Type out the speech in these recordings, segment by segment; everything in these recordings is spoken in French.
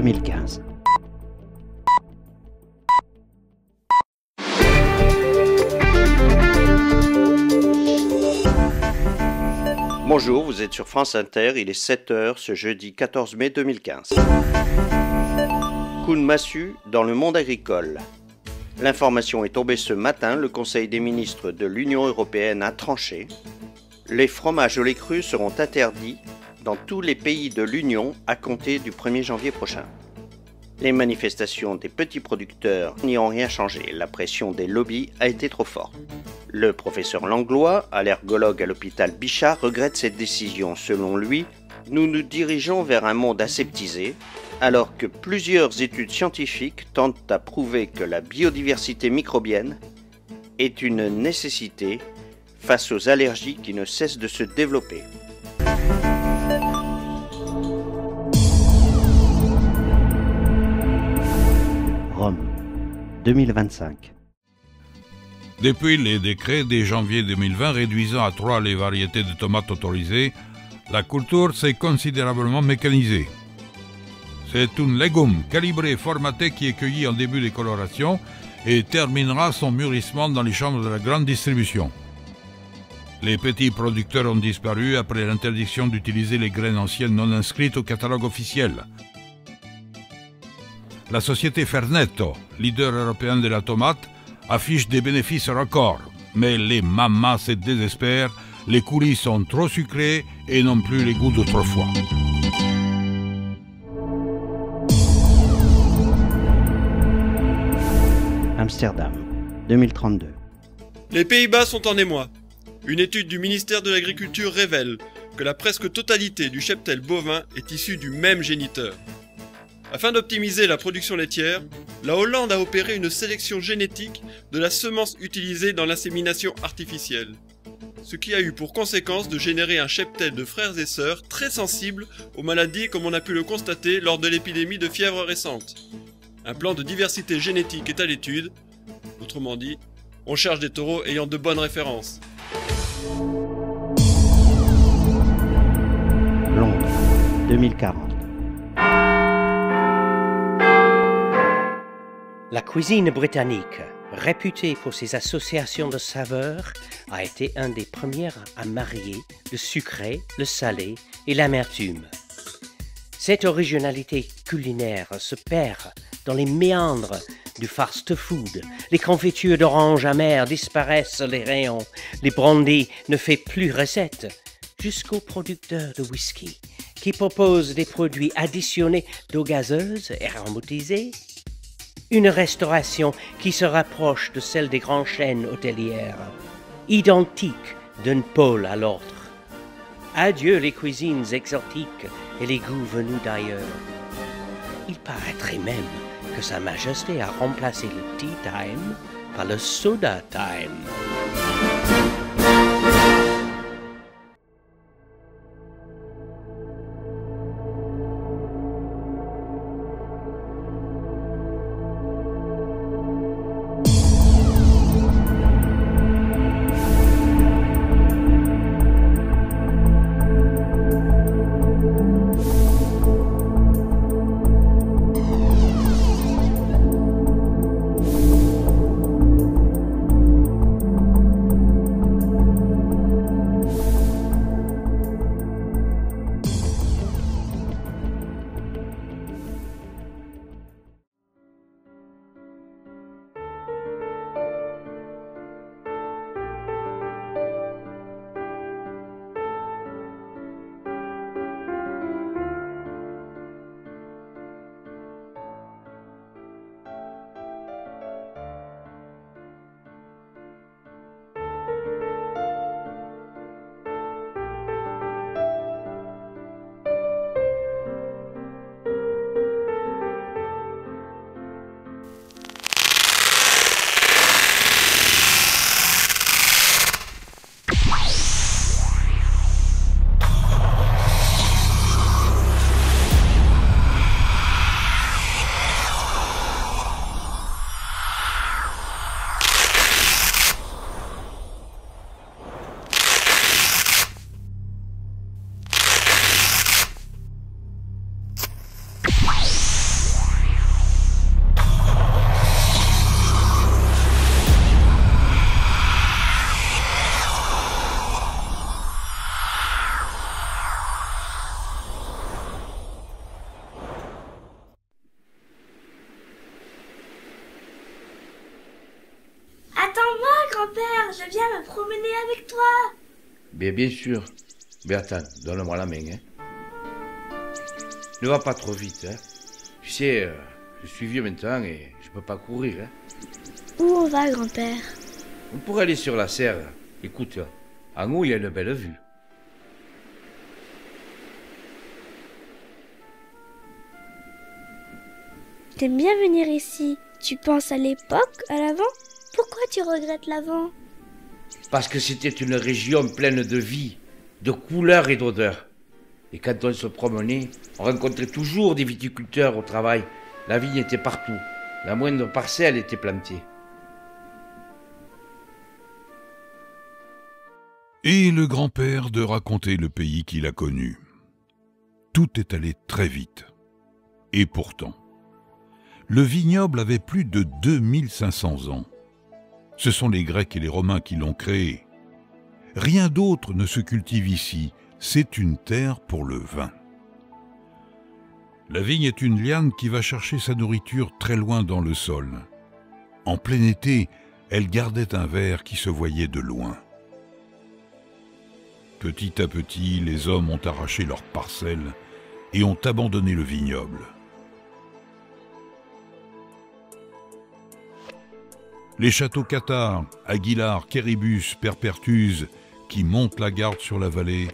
2015. Bonjour, vous êtes sur France Inter, il est 7h ce jeudi 14 mai 2015. Coup de massue dans le monde agricole. L'information est tombée ce matin, le Conseil des ministres de l'Union européenne a tranché. Les fromages au lait cru seront interdits dans tous les pays de l'Union à compter du 1er janvier prochain. Les manifestations des petits producteurs n'y ont rien changé, la pression des lobbies a été trop forte. Le professeur Langlois, allergologue à l'hôpital Bichat, regrette cette décision. Selon lui, nous nous dirigeons vers un monde aseptisé, alors que plusieurs études scientifiques tentent à prouver que la biodiversité microbienne est une nécessité face aux allergies qui ne cessent de se développer. Rome, 2025. Depuis les décrets de janvier 2020 réduisant à 3 les variétés de tomates autorisées, la culture s'est considérablement mécanisée. C'est un légume calibré et formaté qui est cueilli en début de coloration et terminera son mûrissement dans les chambres de la grande distribution. Les petits producteurs ont disparu après l'interdiction d'utiliser les graines anciennes non inscrites au catalogue officiel. La société Fernetto, leader européen de la tomate, affiche des bénéfices records, mais les mamas se désespèrent, les coulis sont trop sucrés et non plus les goûts d'autrefois. Amsterdam, 2032. Les Pays-Bas sont en émoi. Une étude du ministère de l'Agriculture révèle que la presque totalité du cheptel bovin est issue du même géniteur. Afin d'optimiser la production laitière, la Hollande a opéré une sélection génétique de la semence utilisée dans l'insémination artificielle, ce qui a eu pour conséquence de générer un cheptel de frères et sœurs très sensibles aux maladies comme on a pu le constater lors de l'épidémie de fièvre récente. Un plan de diversité génétique est à l'étude, autrement dit, on cherche des taureaux ayant de bonnes références. Londres, 2040. La cuisine britannique, réputée pour ses associations de saveurs, a été un des premiers à marier le sucré, le salé et l'amertume. Cette originalité culinaire se perd dans les méandres du fast-food. Les confitures d'orange amères disparaissent les rayons. Les brandy ne fait plus recette. Jusqu'aux producteurs de whisky qui proposent des produits additionnés d'eau gazeuse et aromatisée. Une restauration qui se rapproche de celle des grandes chaînes hôtelières, identique d'un pôle à l'autre. Adieu les cuisines exotiques et les goûts venus d'ailleurs. Il paraîtrait même que Sa Majesté a remplacé le tea time par le soda time. promener avec toi. Bien sûr. Mais attends, donne-moi la main. Ne va pas trop vite. Tu sais, je suis vieux maintenant et je peux pas courir. Où on va, grand-père? On pourrait aller sur la serre. Écoute, en haut, il y a une belle vue. T'aimes bien venir ici. Tu penses à l'époque, à l'avant? Pourquoi tu regrettes l'avant? Parce que c'était une région pleine de vie, de couleurs et d'odeurs. Et quand on se promenait, on rencontrait toujours des viticulteurs au travail. La vigne était partout. La moindre parcelle était plantée. Et le grand-père de raconter le pays qu'il a connu. Tout est allé très vite. Et pourtant, le vignoble avait plus de 2500 ans. Ce sont les Grecs et les Romains qui l'ont créé. Rien d'autre ne se cultive ici, c'est une terre pour le vin. La vigne est une liane qui va chercher sa nourriture très loin dans le sol. En plein été, elle gardait un verre qui se voyait de loin. Petit à petit, les hommes ont arraché leurs parcelles et ont abandonné le vignoble. Les châteaux cathares, Aguilar, Quéribus, Perpertuse, qui montent la garde sur la vallée,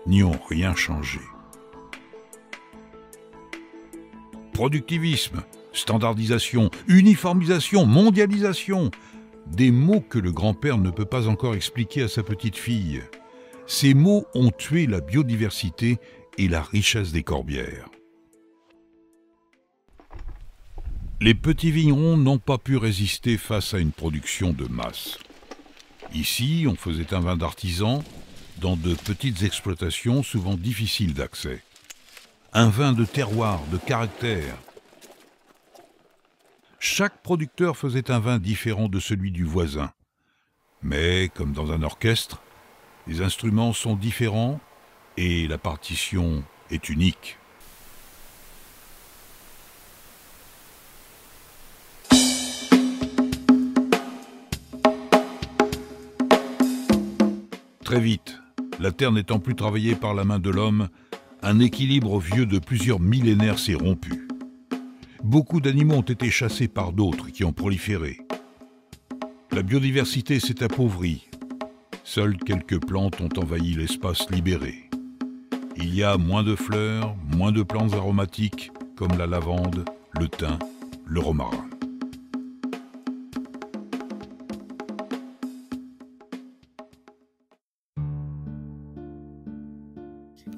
n'y ont rien changé. Productivisme, standardisation, uniformisation, mondialisation, des mots que le grand-père ne peut pas encore expliquer à sa petite fille. Ces mots ont tué la biodiversité et la richesse des corbières. Les petits vignerons n'ont pas pu résister face à une production de masse. Ici, on faisait un vin d'artisan dans de petites exploitations souvent difficiles d'accès. Un vin de terroir, de caractère. Chaque producteur faisait un vin différent de celui du voisin. Mais, comme dans un orchestre, les instruments sont différents et la partition est unique. Très vite, la terre n'étant plus travaillée par la main de l'homme, un équilibre vieux de plusieurs millénaires s'est rompu. Beaucoup d'animaux ont été chassés par d'autres qui ont proliféré. La biodiversité s'est appauvrie. Seules quelques plantes ont envahi l'espace libéré. Il y a moins de fleurs, moins de plantes aromatiques comme la lavande, le thym, le romarin.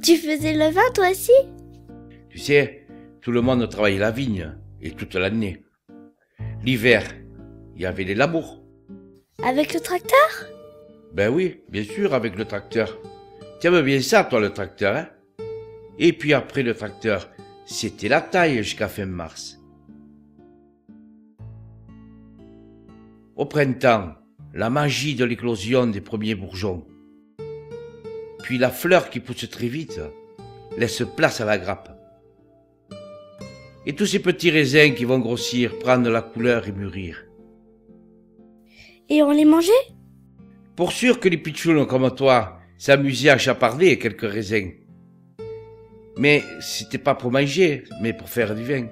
Tu faisais le vin toi aussi? Tu sais, tout le monde travaillait la vigne, et toute l'année. L'hiver, il y avait les labours. Avec le tracteur? Ben oui, bien sûr, avec le tracteur. Tu aimes bien ça, toi, le tracteur, hein? Et puis après le tracteur, c'était la taille jusqu'à fin mars. Au printemps, la magie de l'éclosion des premiers bourgeons. Puis la fleur qui pousse très vite laisse place à la grappe. Et tous ces petits raisins qui vont grossir, prendre la couleur et mûrir. Et on les mangeait? Pour sûr que les pitchouns comme toi s'amusaient à chaparder quelques raisins. Mais c'était pas pour manger, mais pour faire du vin.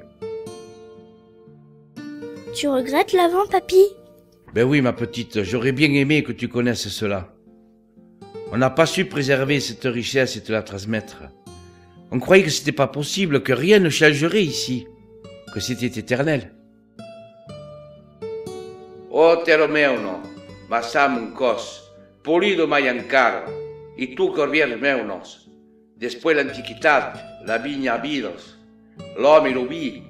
Tu regrettes l'avant, papy? Ben oui, ma petite, j'aurais bien aimé que tu connaisses cela. On n'a pas su préserver cette richesse et te la transmettre. On croyait que c'était pas possible, que rien ne changerait ici, que c'était éternel. O tero meu no, basam un cos, polido mai encara, y tu corbiers meunos. Después l'antiquitat, la viña vidos, l'homme et l'obi,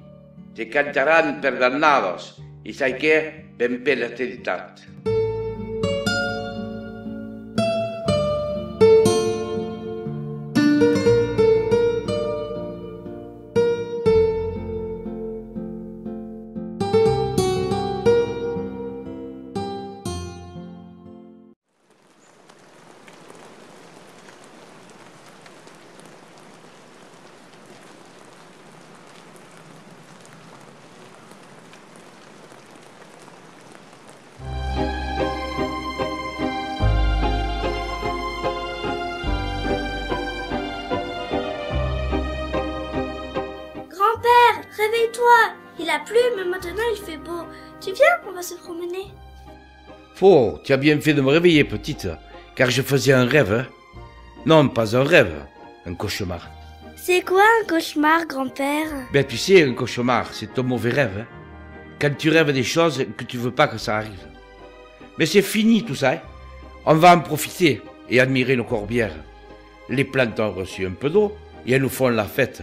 te cantaran perdannados, y sai que ben per l'eternità. a plu, mais maintenant il fait beau. Tu viens, on va se promener. Oh, tu as bien fait de me réveiller, petite, car je faisais un rêve. Hein. Non, pas un rêve, un cauchemar. C'est quoi un cauchemar, grand-père? Ben, tu sais, un cauchemar, c'est un mauvais rêve. Hein. Quand tu rêves des choses que tu veux pas que ça arrive. Mais c'est fini tout ça. Hein. On va en profiter et admirer nos corbières. Les plantes ont reçu un peu d'eau et elles nous font la fête.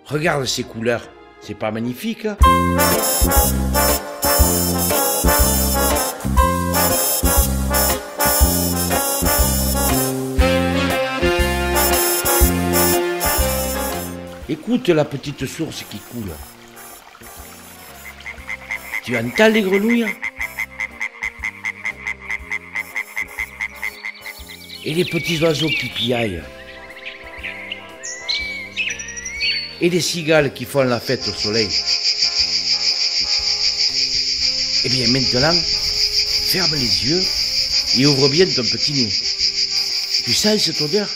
Regarde ces couleurs, c'est pas magnifique? Hein. Écoute la petite source qui coule. Tu entends les grenouilles? Et les petits oiseaux qui piaillent. Et les cigales qui font la fête au soleil. Eh bien maintenant, ferme les yeux et ouvre bien ton petit nez. Tu sens cette odeur?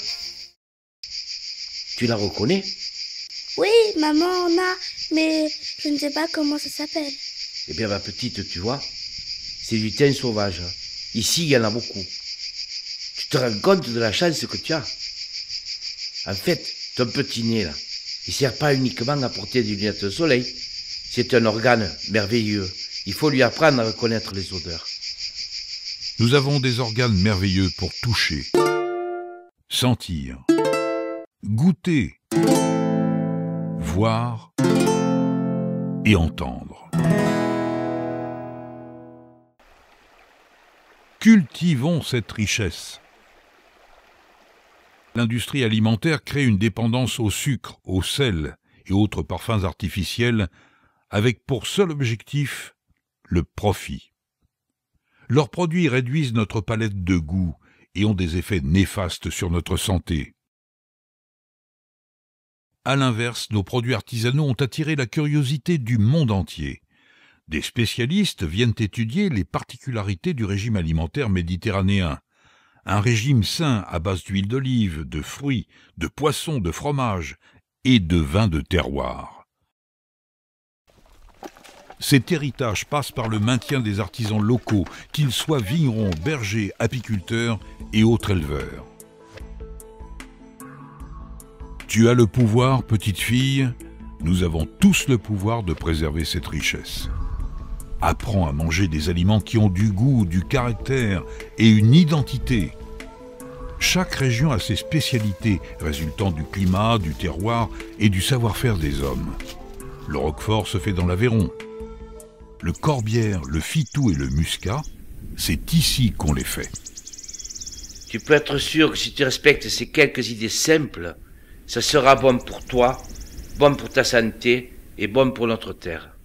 Tu la reconnais? Oui, maman en a, mais je ne sais pas comment ça s'appelle. Eh bien, ma petite, tu vois, c'est du thym sauvage. Ici, il y en a beaucoup. Tu te rends compte de la chance que tu as? En fait, ton petit nez, là, il sert pas uniquement à porter des lunettes de soleil. C'est un organe merveilleux. Il faut lui apprendre à reconnaître les odeurs. Nous avons des organes merveilleux pour toucher, sentir, goûter, voir et entendre. Cultivons cette richesse. L'industrie alimentaire crée une dépendance au sucre, au sel et autres parfums artificiels avec pour seul objectif le profit. Leurs produits réduisent notre palette de goût et ont des effets néfastes sur notre santé. À l'inverse, nos produits artisanaux ont attiré la curiosité du monde entier. Des spécialistes viennent étudier les particularités du régime alimentaire méditerranéen. Un régime sain à base d'huile d'olive, de fruits, de poissons, de fromage et de vins de terroir. Cet héritage passe par le maintien des artisans locaux, qu'ils soient vignerons, bergers, apiculteurs et autres éleveurs. Tu as le pouvoir, petite fille, nous avons tous le pouvoir de préserver cette richesse. Apprends à manger des aliments qui ont du goût, du caractère et une identité. Chaque région a ses spécialités, résultant du climat, du terroir et du savoir-faire des hommes. Le roquefort se fait dans l'Aveyron. Le corbière, le fitou et le muscat, c'est ici qu'on les fait. Tu peux être sûr que si tu respectes ces quelques idées simples, ça sera bon pour toi, bon pour ta santé et bon pour notre terre.